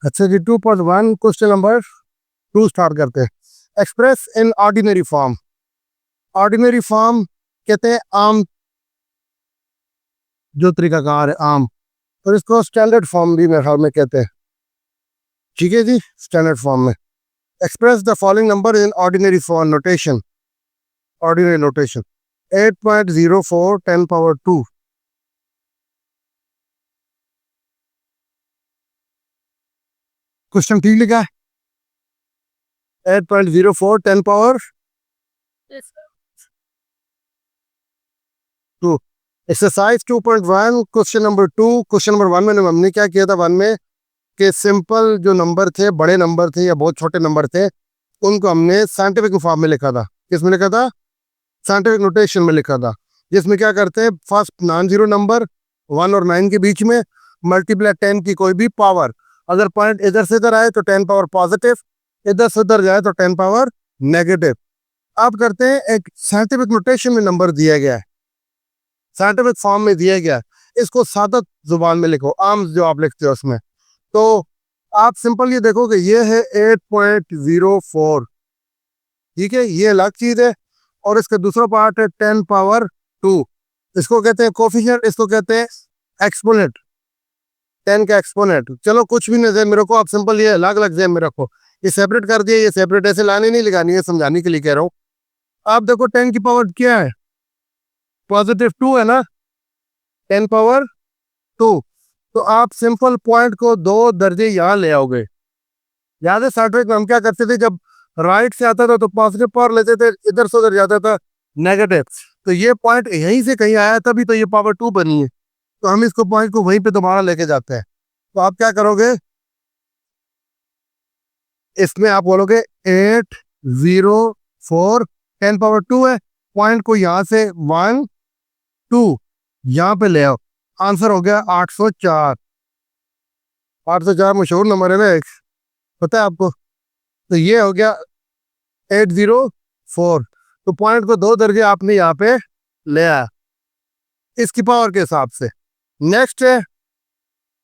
अच्छा जी, 2.1 question number 2 start करते हैं। Express in ordinary form. Ordinary form कहते हैं आम, जो तरीकाकार है आम, और इसको स्टैंडर्ड फॉर्म भी मेरे ख्याल में कहते हैं। ठीक है जी, स्टैंडर्ड फॉर्म में express the following number in ordinary form notation. Ordinary notation 8.04 10 power 2। Question ठीक लिखा है, 8.04 10 power 2। Exercise 2.1 question number 2। Question number 1 में हमने क्या किया था, 1 में कि सिंपल जो नंबर थे, बड़े नंबर थे या बहुत छोटे नंबर थे, उनको हमने साइंटिफिक फॉर्म में लिखा था। किस में लिखा था? साइंटिफिक नोटेशन में लिखा था। जिसमें क्या करते हैं, फर्स्ट नॉन जीरो नंबर 1 और 9 के बीच में मल्टीप्लाई 10 की कोई भी पावर। अगर पॉइंट इधर से इधर आए तो 10 पावर पॉजिटिव, इधर से उधर जाए तो 10 पावर नेगेटिव। अब करते हैं, एक साइंटिफिक नोटेशन में नंबर दिया गया है, साइंटिफिक फॉर्म में दिया गया है, इसको सादा जुबान में लिखो, आम जो आप लिखते हो उसमें। तो आप सिंपल ये देखो कि ये है 8.04, ठीक है, ये अलग चीज है। और इसका दूसरा पार्ट है 10 पावर 2। इसको कहते हैं कोफिशिएंट, इसको कहते हैं एक्सपोनेंट, 10 का एक्सपोनेंट। चलो कुछ भी नहीं है मेरे को, आप सिंपल ये अलग अलग जेब में रखो। ये सेपरेट कर दिया, ये सेपरेट, ऐसे लाने नहीं लगानी है, समझाने के लिए कह रहा हूँ। आप देखो 10 की पावर क्या है, पॉजिटिव 2 है ना, 10 पावर 2। तो आप सिंपल पॉइंट को 2 दर्जे यहाँ ले आओगे। याद है साइड में हम क्या करते थे, जब राइट से आता था तो पॉजिटिव पावर लेते थे, इधर से उधर जाता था नेगेटिव। तो ये पॉइंट यहीं से कहीं आया, तभी तो ये पावर 2 बनी है। तो हम इसको पॉइंट को वहीं पे दोबारा लेके जाते हैं। तो आप क्या करोगे, इसमें आप बोलोगे 8.04 10 पावर 2 है, पॉइंट को यहाँ से 1 2 यहाँ पे ले आओ, आंसर हो गया 804। 804 मशहूर नंबर है ना एक, पता है आपको। तो ये हो गया 804। तो पॉइंट को 2 दर्जे आपने यहाँ पे ले आया इसकी पावर के हिसाब से। नेक्स्ट है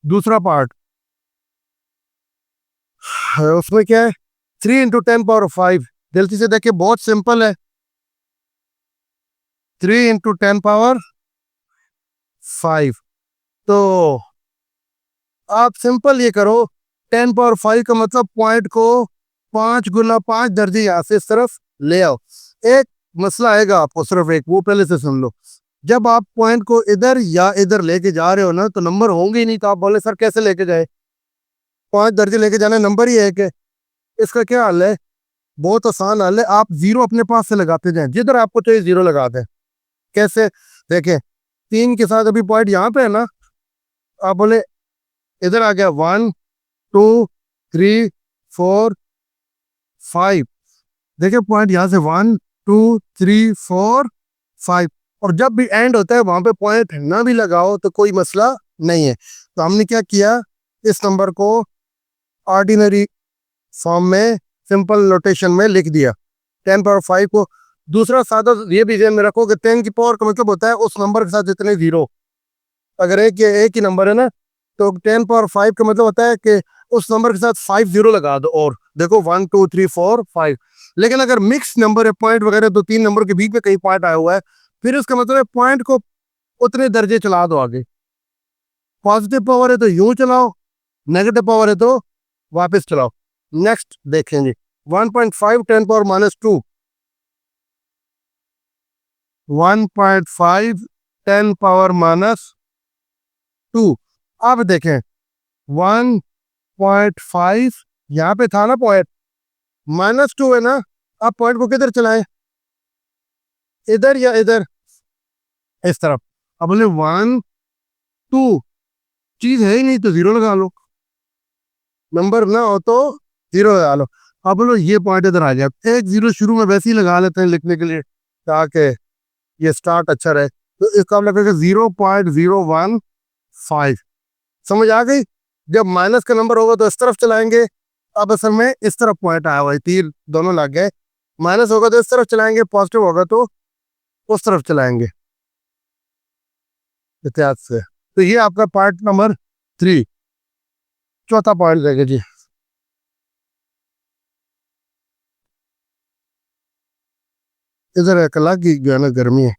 दूसरा पार्ट, उसमें क्या है, 3 × 10 पावर 5। जल्दी से देखिए, बहुत सिंपल है, 3 × 10 पावर 5। तो आप सिंपल ये करो, 10 पावर 5 का मतलब पॉइंट को 5 × 5 दर्जे यहाँ से इस तरफ ले आओ। एक मसला आएगा आपको, सिर्फ एक, वो पहले से सुन लो। जब आप पॉइंट को इधर या इधर लेके जा रहे हो ना, तो नंबर होंगे ही नहीं। तो आप बोले सर कैसे लेके जाए, 5 दर्जे लेके जाना, नंबर ही है कि। इसका क्या हल है, बहुत आसान हल है। आप जीरो अपने पास से लगाते जाएं, जिधर आपको चाहिए जीरो लगा दें। कैसे, देखें, 3 के साथ अभी पॉइंट यहाँ पे है ना, आप बोले इधर आ गया 1 2 3 4 5। देखिए पॉइंट यहाँ से 1 2 3 4 5। और जब भी एंड होता है वहां पे पॉइंट ना भी लगाओ तो कोई मसला नहीं है। तो हमने क्या किया, इस नंबर को ऑर्डिनरी फॉर्म में सिंपल नोटेशन में लिख दिया, 10 पावर 5 को। दूसरा सादा ये भी ध्यान में रखो कि 10 की पावर का मतलब होता है उस नंबर के साथ जितने जीरो। अगर एक ही नंबर है ना, तो 10 पावर 5 का मतलब होता है कि उस नंबर के साथ 5 जीरो लगा दो। और देखो 1 2 3 4 5। लेकिन अगर मिक्स नंबर है, पॉइंट वगैरह, तो 3 नंबर के बीच में कहीं पॉइंट आया हुआ है, फिर उसका मतलब है पॉइंट को उतने दर्जे चला दो आगे। पॉजिटिव पावर है तो यूं चलाओ, नेगेटिव पावर है तो वापस चलाओ। नेक्स्ट देखेंगे 1.5 10 पावर -2। 1.5 10 पावर -2। अब देखें 1.5, यहाँ पे था ना पॉइंट, -2 है ना। अब पॉइंट को किधर चलाएं, इधर या इधर, इस तरफ। अब बोले 1 2, चीज है ही नहीं तो जीरो लगा लो, नंबर ना हो तो जीरो लगा लो। अब बोलो ये पॉइंट इधर आ जाए, एक जीरो शुरू में वैसे ही लगा लेते हैं लिखने के लिए, ताकि ये स्टार्ट अच्छा रहे। तो इसका हम लगेगा 0.015। समझ आ गई। जब माइनस का नंबर होगा तो इस तरफ चलाएंगे। अब असल में इस तरफ पॉइंट आया हुआ है, तीर दोनों लग गए। माइनस होगा तो इस तरफ चलाएंगे, पॉजिटिव होगा तो उस तरफ चलाएंगे, इतिहास से। तो ये आपका पार्ट नंबर 3। चौथा पॉइंट देखे जी, इधर एक अलग ही जो है ना गर्मी है।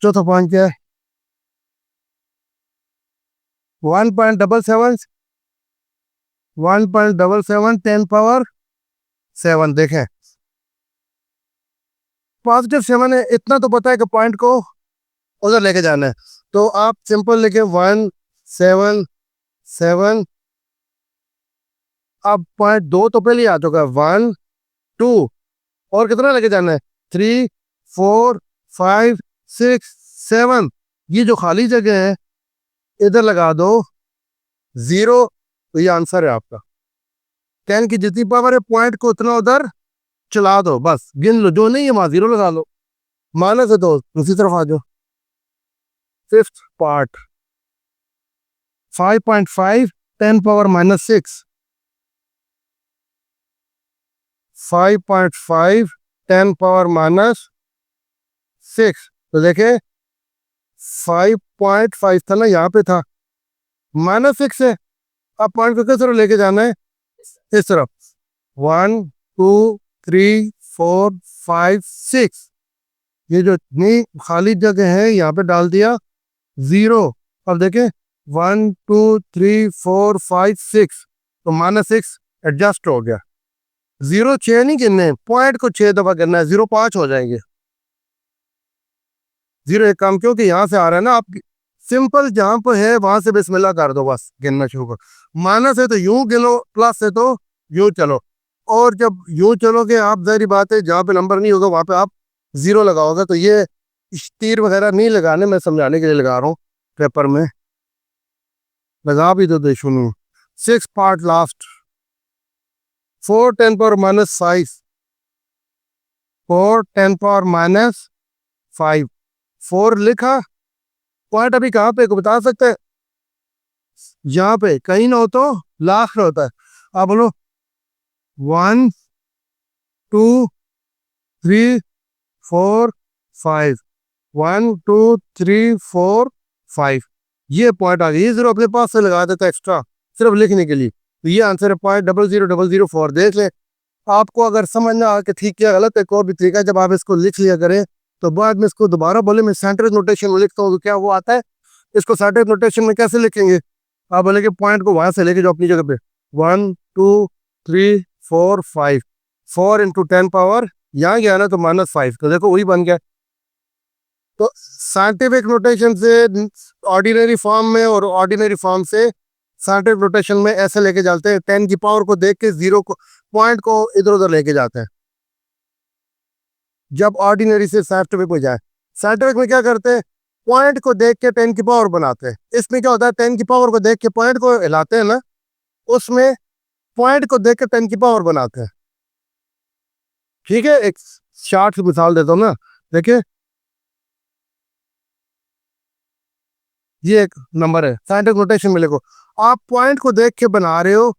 चौथा पॉइंट क्या है? 1.77, 1.77 10⁻7। देखें +7 है, इतना तो पता है कि पॉइंट को उधर लेके जाना है। तो आप सिंपल लिखे 177। अब पॉइंट 2 तो पहले ही आ चुका है, 1 2, और कितना लेके जाना है? 3 4 5 6 7। ये जो खाली जगह है इधर लगा दो 0, तो ये आंसर है आपका। 10 की जितनी पावर है पॉइंट को उतना उधर चला दो, बस गिन लो, जो नहीं है वहां 0 लगा लो। माइनस है तो दूसरी तरफ आ जाओ। Fifth part, 5.5 10⁻⁻6, 5.5 10⁻⁻6। तो देखे 5.5 था ना, यहाँ पे था, -6 है। अब पॉइंट को किस तरफ लेके जाना है? इस तरफ। 1 2 3 4 5 6, ये जो इतनी खाली जगह है यहाँ पे डाल दिया 0। अब देखें 1 2 3 4 5 6, तो -6 एडजस्ट हो गया। 0 6 नहीं गिनने, पॉइंट को 6 दफा करना है, 0 5 हो जाएंगे। 0 एक काम, क्योंकि यहाँ से आ रहा है ना, आप सिंपल जहां पर है वहां से बिस्मिल्लाह कर दो, बस गिनना शुरू करो। माइनस है तो यूं गिनो, प्लस है तो यूं चलो। और जब यूं चलोगे आप, जाहिर बात है जहां पे नंबर नहीं होगा वहां पे आप 0 लगाओगे। तो ये तीर वगैरह नहीं लगाने, मैं समझाने के लिए लगा रहा हूँ पेपर में, लगा भी दो शुरू। 6 पार्ट लास्ट, 4 10⁻⁻5, 4 10⁻⁻5। 4 लिखा, पॉइंट अभी कहाँ पे को बता सकते हैं? यहाँ पे कहीं ना हो तो लास्ट में होता है। आप बोलो 1 2 3 4 5, 1 2 3 4 5। ये पॉइंट आ गया, ये 0 अपने पास से लगा देता एक्स्ट्रा सिर्फ लिखने के लिए। तो ये आंसर है .00004। देख ले, आपको अगर समझ ना आ कि ठीक क्या गलत है, एक और भी तरीका है, जब आप इसको लिख लिया करें तो बाद में इसको दोबारा बोले मैं सेंटेंस नोटेशन में लिखता हूँ तो क्या वो आता है? इसको सेंटेंस नोटेशन में कैसे लिखेंगे? आप बोले कि पॉइंट को वहां से लेके जाओ अपनी जगह पे, 1 2 3 4 5, 4 इंटू 10 पावर, यहाँ गया ना तो -5, तो देखो वही बन गया। तो साइंटिफिक नोटेशन से ऑर्डिनरी फॉर्म में, और ऑर्डिनरी फॉर्म से साइंटिफिक नोटेशन में ऐसे लेके जाते हैं, 10 की पावर को देख के 0 को, पॉइंट को इधर उधर लेके जाते हैं। जब ऑर्डिनरी से साइंटिफिक में जाए, साइंटिफिक में क्या करते हैं? पॉइंट को देख के 10 की पावर बनाते हैं। इसमें क्या होता है? 10 की पावर को देख के पॉइंट को हिलाते हैं ना, उसमें पॉइंट को देख के 10 की पावर बनाते हैं। ठीक है, एक शार्ट सी मिसाल देता हूँ ना, देखिए ये एक नंबर है, साइंटिफिक नोटेशन में लिखो, आप पॉइंट को देख के बना रहे हो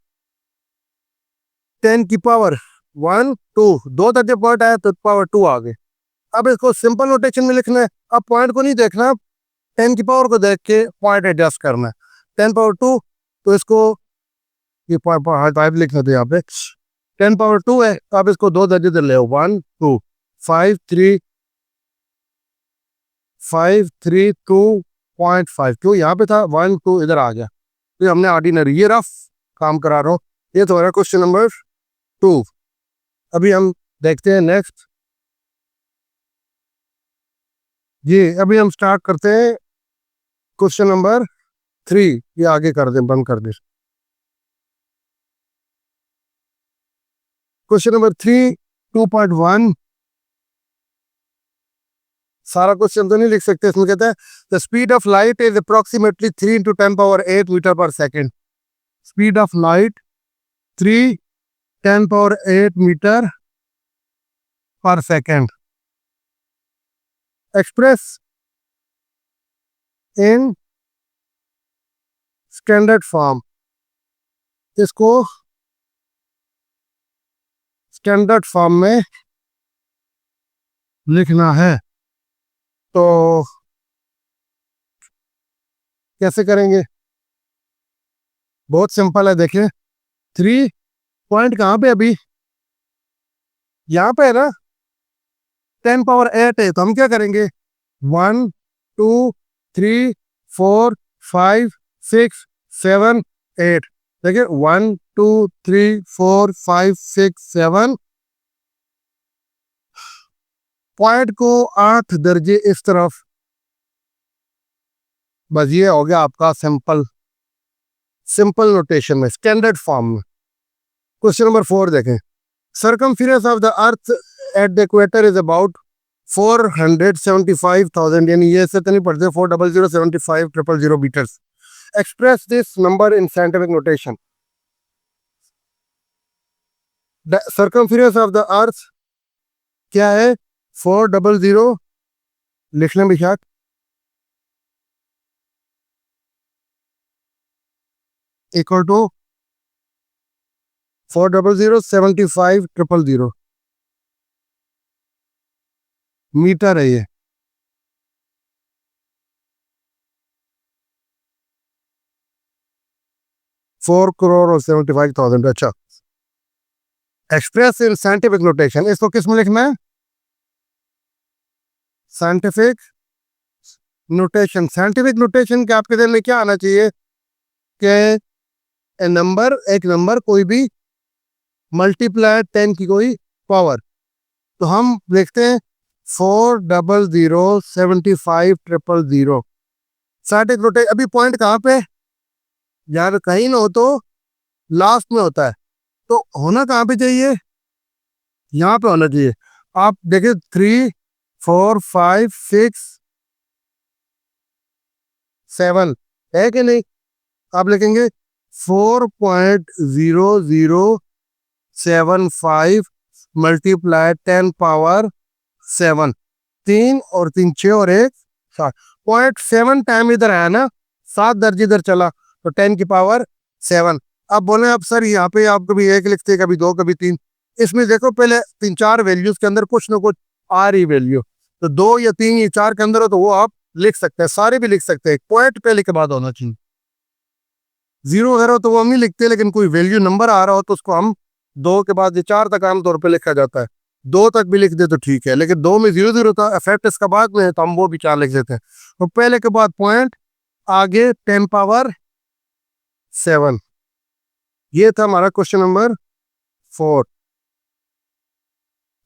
10 की पावर 1 2, दो दर्जे पॉइंट आया तो पावर 2 आ गए। अब इसको सिंपल नोटेशन में लिखना है, अब पॉइंट को नहीं देखना, 10 की पावर को देख के पॉइंट एडजस्ट करना है। 10 पावर 2, तो इसको ये पॉइंट 5 लिखना था यहाँ पे, 10 पावर 2 है, तो आप इसको दो दर्जे ले 1 2 5 3 5 3 2.5, क्यों यहाँ पे था 1 2 इधर आ गया, तो हमने ऑर्डिनरी, ये रफ काम करा रहा हूँ। ये तो है क्वेश्चन नंबर 2। अभी हम देखते हैं नेक्स्ट। जी अभी हम स्टार्ट करते हैं क्वेश्चन नंबर 3। ये आगे कर दें, बंद कर दें। क्वेश्चन नंबर 3 2.1, सारा क्वेश्चन तो नहीं लिख सकते, इसमें कहता है the speed of light is approximately 3 into 10 power 8 meter per second. Speed of light 3 10 power 8 meter per second, express in standard form. इसको स्टैंडर्ड फॉर्म में लिखना है, तो कैसे करेंगे? बहुत सिंपल है, देखिए 3 पॉइंट कहाँ पे अभी, यहाँ पे है ना, 10 पावर 8 है, तो हम क्या करेंगे, 1 2 3 4 5 6 7 8। देखिए 1 2 3 4 5 6 7, पॉइंट को 8 दर्जे इस तरफ, बस ये हो गया आपका सिंपल, सिंपल नोटेशन में, स्टैंडर्ड फॉर्म में। क्वेश्चन नंबर 4 देखें, circumference of the earth at the equator is about 475,000, यानी ये ऐसे तो नहीं पढ़ते, 40075,000 meters. Express this number in scientific notation. The circumference of the earth क्या है, 400, लिख लें बिशाक, इक्वल टू 40075,000 मीटर है ये। 4,75,000। अच्छा, एक्सप्रेस इन साइंटिफिक नोटेशन, इसको किस में लिखना है, साइंटिफिक नोटेशन। साइंटिफिक नोटेशन के आपके दिल में क्या आना चाहिए कि नंबर, एक नंबर कोई भी मल्टीप्लाई 10 की कोई पावर, तो हम देखते हैं 40075,000। साइंटिफिक नोटेशन, अभी पॉइंट कहाँ पे, यार कहीं ना हो तो लास्ट में होता है, तो होना कहाँ पे चाहिए, यहाँ पे होना चाहिए। आप देखिए 3 4 5 6 7 है कि नहीं, आप लिखेंगे 4.0075 मल्टीप्लाई 10 पावर 7, 3 और 3 6 और 1 7, 0.7 टाइम इधर आया ना, 7 दर्ज इधर चला, तो 10 की पावर 7। अब बोले अब सर यहाँ पे आप कभी 1 लिखते, कभी 2, कभी 3, इसमें देखो पहले 3 4 वैल्यूज के अंदर कुछ ना कुछ आ रही वैल्यू, तो 2 या 3 या 4 के अंदर हो तो वो आप लिख सकते हैं, सारे भी लिख सकते हैं, पॉइंट पहले के बाद होना चाहिए। 0 वगैरह तो वो हम नहीं लिखते, लेकिन कोई वैल्यू नंबर आ रहा हो तो उसको हम 2 के बाद 4 तक आमतौर पर लिखा जाता है, 2 तक भी लिख दे तो ठीक है, लेकिन 2 में 0 0 था, इफेक्ट इसका बाद में है, तो हम वो भी 4 लिख देते हैं। तो पहले के बाद पॉइंट, आगे 10 पावर 7। ये था हमारा क्वेश्चन नंबर 4।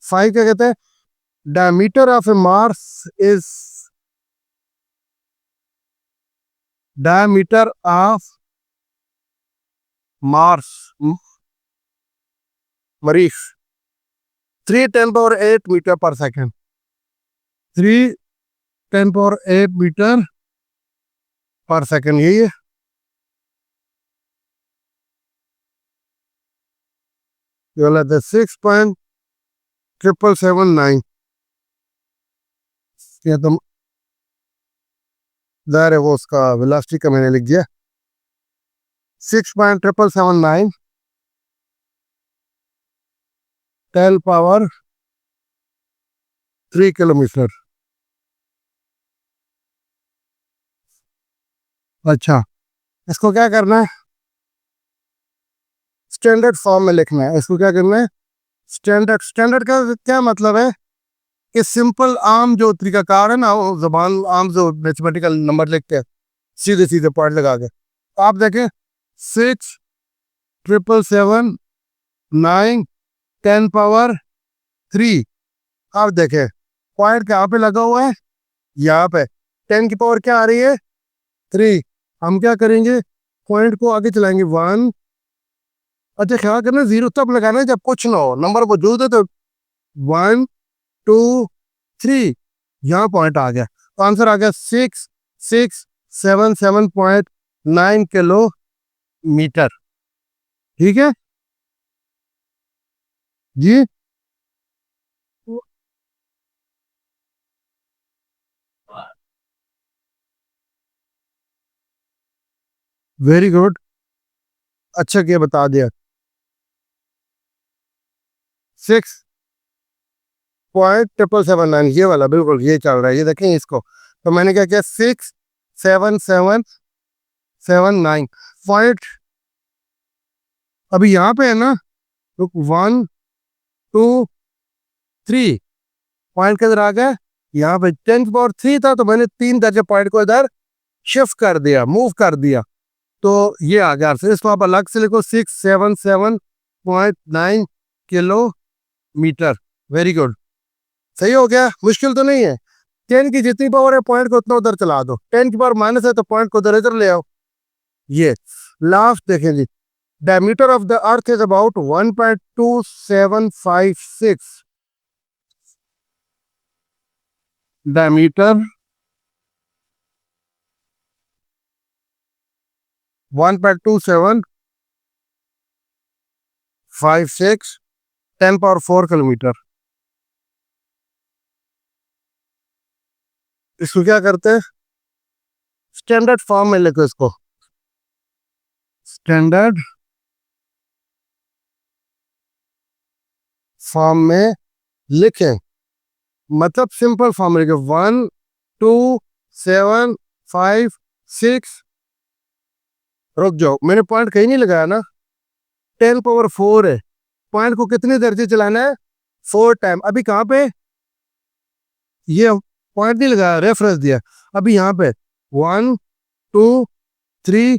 5 क्या कहते हैं, diameter of a Mars is, diameter of Mars, मरीख, 3 × 10⁸ meter per second, 3 × 10⁸ meter per second, यही है। गलत है, 6.779, क्या तुम ज़ाहिर है वो उसका वेलोसिटी का मैंने लिख दिया, 6.779 10⁻³ किलोमीटर। अच्छा, इसको क्या करना है, स्टैंडर्ड फॉर्म में लिखना है। इसको क्या करना है, स्टैंडर्ड। स्टैंडर्ड का क्या मतलब है कि सिंपल आम जो तरीकाकार है ना, वो जबान आम जो मैथमेटिकल नंबर लिखते हैं सीधे सीधे पॉइंट लगा के, तो आप देखें 6,779 10⁻³ आप देखें पॉइंट कहाँ पे लगा हुआ है, यहाँ पे 10 की पावर क्या आ रही है 3। हम क्या करेंगे, पॉइंट को आगे चलाएंगे 1, अच्छा ख्याल करना 0 तब लगाना है जब कुछ ना हो, नंबर मौजूद है तो 1 2 3, यहाँ पॉइंट आ गया, तो आंसर आ गया 6677.9 किलोमीटर। ठीक है जी, वेरी गुड, अच्छा किया बता दिया। 6.779 ये वाला बिल्कुल ये चल रहा है, ये देखें इसको, तो मैंने क्या किया 67779 पॉइंट अभी यहाँ पे है ना, तो 1 2 3 पॉइंट किधर आ गया, यहाँ पे 10 की पावर 3 था, तो मैंने 3 दर्जे पॉइंट को इधर शिफ्ट कर दिया, मूव कर दिया, तो ये आ गया। फिर इसको आप अलग से लिखो, 677.9 किलोमीटर। वेरी गुड, सही हो गया, मुश्किल तो नहीं है। 10 की जितनी पावर है पॉइंट को उतना उधर चला दो, 10 की पावर माइनस है तो पॉइंट को उधर इधर ले आओ। ये लास्ट देखें जी, diameter of the earth is about 1.2756, diameter 1.2756, 10 की पावर 4 किलोमीटर। इसको क्या करते हैं, स्टैंडर्ड फॉर्म में लिखो, इसको स्टैंडर्ड फॉर्म में लिखें, मतलब सिंपल फॉर्म में लिखे, 1.2756। रुक जाओ, मैंने पॉइंट कहीं नहीं लगाया ना, 10 की पावर 4 है, पॉइंट को कितने दर्जे चलाना है, 4 टाइम। अभी कहाँ पे, ये पॉइंट नहीं लगाया, रेफरेंस दिया। अभी यहाँ पे 1 2 3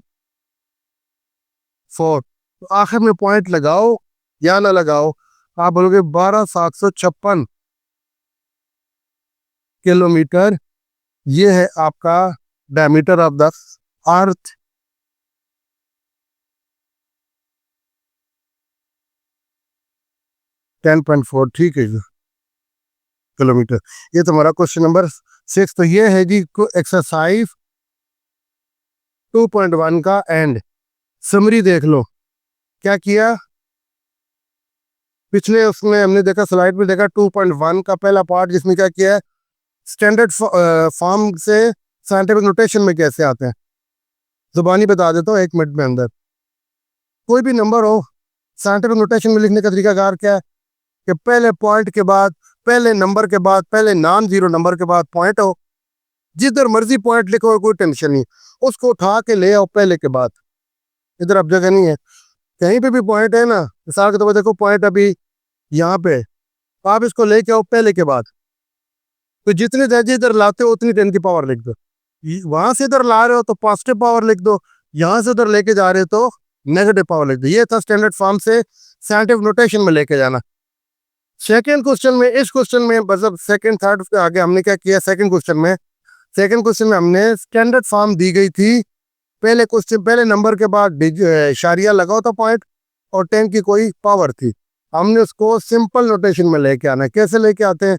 4, तो आखिर में पॉइंट लगाओ या ना लगाओ, आप बोलोगे 12,756 किलोमीटर। ये है आपका डायमीटर ऑफ द अर्थ। 10.4, ठीक है जी, किलोमीटर। ये तुम्हारा क्वेश्चन नंबर 6। तो ये है जी एक्सरसाइज 2.1 का एंड। समरी देख लो क्या किया, पिछले उसमें हमने देखा, स्लाइड में देखा 2.1 का पहला पार्ट, जिसमें क्या किया है, स्टैंडर्ड फॉर्म से साइंटिफिक नोटेशन में कैसे आते हैं, जुबानी बता देता हूँ 1 मिनट में अंदर। कोई भी नंबर हो, साइंटिफिक नोटेशन में लिखने का तरीकाकार क्या है कि पहले पॉइंट के बाद, पहले नंबर के बाद, पहले नॉन जीरो नंबर के बाद पॉइंट हो, जिधर मर्जी पॉइंट लिखो, कोई टेंशन नहीं, उसको उठा के ले आओ पहले के बाद। इधर अब जगह नहीं है, कहीं पे भी पॉइंट है ना, मिसाल के तौर पर देखो पॉइंट अभी यहाँ पे, आप इसको लेके आओ पहले के बाद, तो जितने दर्जे इधर लाते हो उतनी 10 की पावर लिख दो। वहां से इधर ला रहे हो तो पॉजिटिव पावर लिख दो, यहां से उधर लेके जा रहे हो तो नेगेटिव पावर लिख दो। ये था स्टैंडर्ड फॉर्म से साइंटिफिक नोटेशन में लेके जाना। सेकंड क्वेश्चन में, इस क्वेश्चन में मतलब सेकंड थर्ड के आगे हमने क्या किया, सेकंड क्वेश्चन में हमने स्टैंडर्ड फॉर्म दी गई थी, पहले क्वेश्चन पहले नंबर के बाद इशारिया लगाओ था पॉइंट, और 10 की कोई पावर थी, हमने उसको सिंपल नोटेशन में लेके आना है। कैसे लेके आते हैं,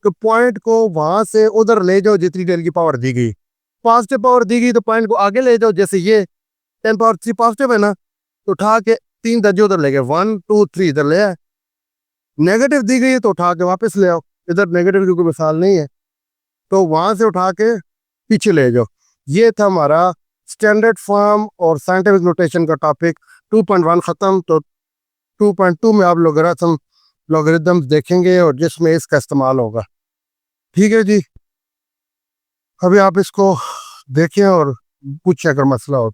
तो पॉइंट को वहां से उधर ले जाओ जितनी 10 की पावर दी गई, पॉजिटिव पावर दी गई तो पॉइंट को आगे ले जाओ, जैसे ये 10 पावर 3 पॉजिटिव है ना, तो उठा के 3 दर्जे उधर ले गए, 1 2 3 इधर ले आए। नेगेटिव दी गई है तो उठा के वापस ले आओ, इधर नेगेटिव की कोई मिसाल नहीं है, तो वहां से उठा के पीछे ले जाओ। ये था हमारा स्टैंडर्ड फॉर्म और साइंटिफिक नोटेशन का टॉपिक। 2.1 खत्म, तो 2.2 में आप लॉगरिथम्स देखेंगे और जिसमें इसका इस्तेमाल होगा। ठीक है जी, अभी आप इसको देखें और पूछें अगर मसला हो।